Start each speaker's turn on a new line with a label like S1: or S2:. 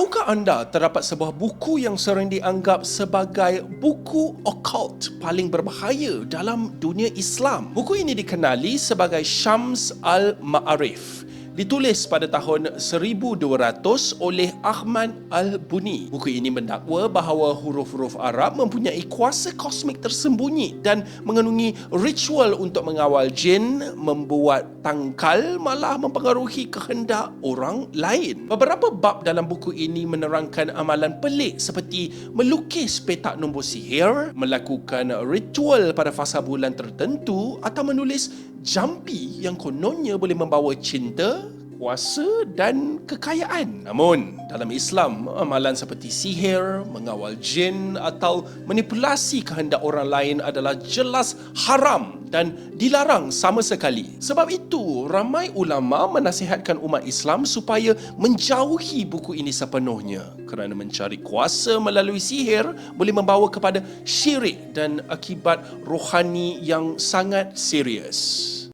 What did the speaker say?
S1: Tahukah anda terdapat sebuah buku yang sering dianggap sebagai buku occult paling berbahaya dalam dunia Islam? Buku ini dikenali sebagai Syams al-Ma'arif. Ditulis pada tahun 1200 oleh Ahmad al-Buni. Buku ini mendakwa bahawa huruf-huruf Arab mempunyai kuasa kosmik tersembunyi dan mengandungi ritual untuk mengawal jin, membuat tangkal, malah mempengaruhi kehendak orang lain. Beberapa bab dalam buku ini menerangkan amalan pelik seperti melukis petak nombor sihir, melakukan ritual pada fasa bulan tertentu atau menulis jampi yang kononnya boleh membawa cinta, kuasa dan kekayaan. Namun, dalam Islam, amalan seperti sihir, mengawal jin atau manipulasi kehendak orang lain adalah jelas haram dan dilarang sama sekali. Sebab itu, ramai ulama menasihatkan umat Islam supaya menjauhi buku ini sepenuhnya kerana mencari kuasa melalui sihir boleh membawa kepada syirik dan akibat rohani yang sangat serius.